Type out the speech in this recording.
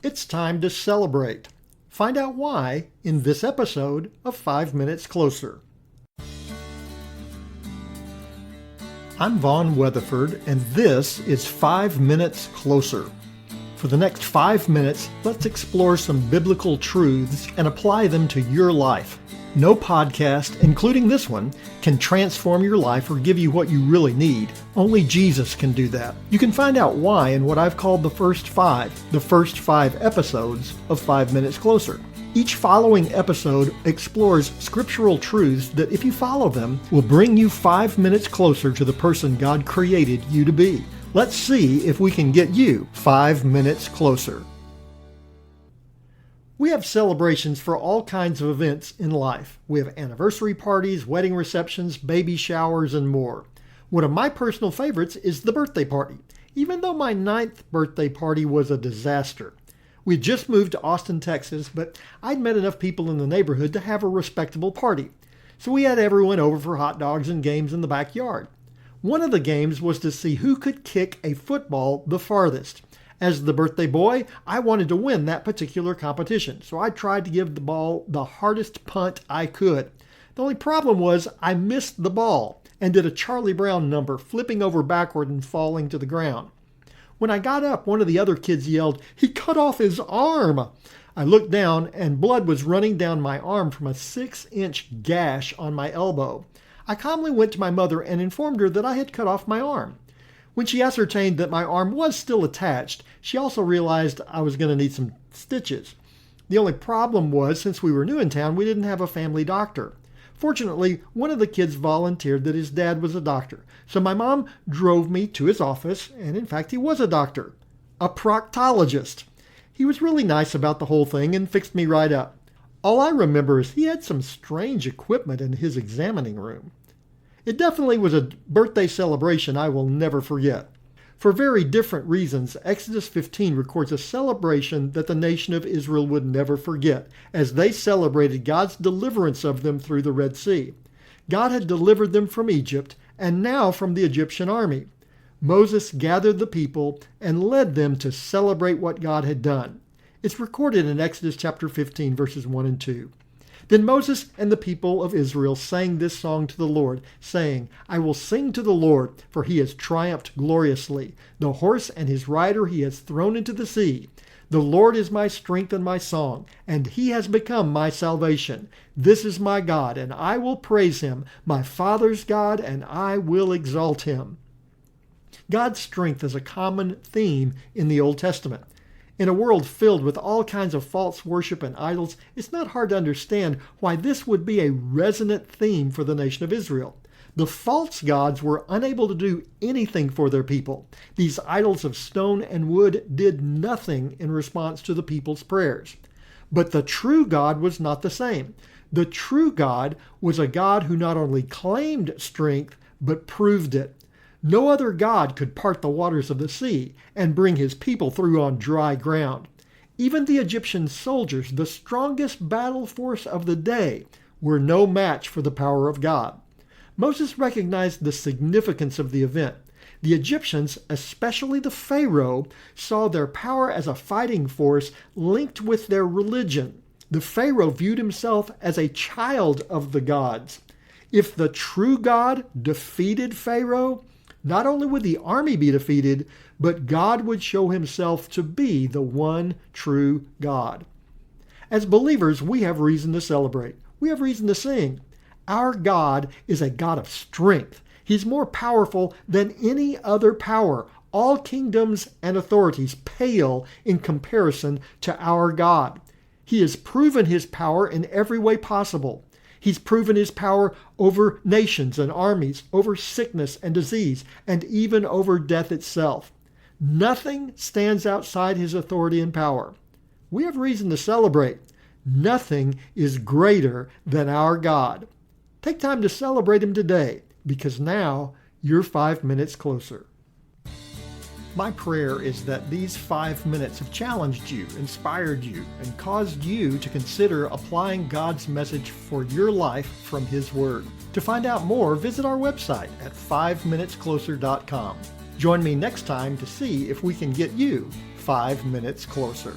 It's time to celebrate. Find out why in this episode of 5 Minutes Closer. I'm Vaughn Weatherford, and this is 5 Minutes Closer. For the next 5 minutes, let's explore some biblical truths and apply them to your life. No podcast, including this one, can transform your life or give you what you really need. Only Jesus can do that. You can find out why in what I've called the first five episodes of 5 Minutes Closer. Each following episode explores scriptural truths that, if you follow them, will bring you 5 minutes closer to the person God created you to be. Let's see if we can get you 5 minutes closer. We have celebrations for all kinds of events in life. We have anniversary parties, wedding receptions, baby showers, and more. One of my personal favorites is the birthday party, even though my 9th birthday party was a disaster. We just moved to Austin, Texas, but I'd met enough people in the neighborhood to have a respectable party. So we had everyone over for hot dogs and games in the backyard. One of the games was to see who could kick a football the farthest. As the birthday boy, I wanted to win that particular competition, so I tried to give the ball the hardest punt I could. The only problem was I missed the ball and did a Charlie Brown number, flipping over backward and falling to the ground. When I got up, one of the other kids yelled, "He cut off his arm!" I looked down and blood was running down my arm from a 6-inch gash on my elbow. I calmly went to my mother and informed her that I had cut off my arm. When she ascertained that my arm was still attached, she also realized I was going to need some stitches. The only problem was, since we were new in town, we didn't have a family doctor. Fortunately, one of the kids volunteered that his dad was a doctor, so my mom drove me to his office, and in fact he was a doctor, a proctologist. He was really nice about the whole thing and fixed me right up. All I remember is he had some strange equipment in his examining room. It definitely was a birthday celebration I will never forget. For very different reasons, Exodus 15 records a celebration that the nation of Israel would never forget, as they celebrated God's deliverance of them through the Red Sea. God had delivered them from Egypt, and now from the Egyptian army. Moses gathered the people and led them to celebrate what God had done. It's recorded in Exodus chapter 15, verses 1 and 2. Then Moses and the people of Israel sang this song to the Lord, saying, "I will sing to the Lord, for he has triumphed gloriously. The horse and his rider he has thrown into the sea. The Lord is my strength and my song, and he has become my salvation. This is my God, and I will praise him, my father's God, and I will exalt him." God's strength is a common theme in the Old Testament. In a world filled with all kinds of false worship and idols, it's not hard to understand why this would be a resonant theme for the nation of Israel. The false gods were unable to do anything for their people. These idols of stone and wood did nothing in response to the people's prayers. But the true God was not the same. The true God was a God who not only claimed strength, but proved it. No other god could part the waters of the sea and bring his people through on dry ground. Even the Egyptian soldiers, the strongest battle force of the day, were no match for the power of God. Moses recognized the significance of the event. The Egyptians, especially the Pharaoh, saw their power as a fighting force linked with their religion. The Pharaoh viewed himself as a child of the gods. If the true God defeated Pharaoh, not only would the army be defeated, but God would show himself to be the one true God. As believers, we have reason to celebrate. We have reason to sing. Our God is a God of strength. He's more powerful than any other power. All kingdoms and authorities pale in comparison to our God. He has proven his power in every way possible. He's proven his power over nations and armies, over sickness and disease, and even over death itself. Nothing stands outside his authority and power. We have reason to celebrate. Nothing is greater than our God. Take time to celebrate him today, because now you're 5 minutes closer. My prayer is that these 5 minutes have challenged you, inspired you, and caused you to consider applying God's message for your life from His Word. To find out more, visit our website at 5minutescloser.com. Join me next time to see if we can get you 5 minutes closer.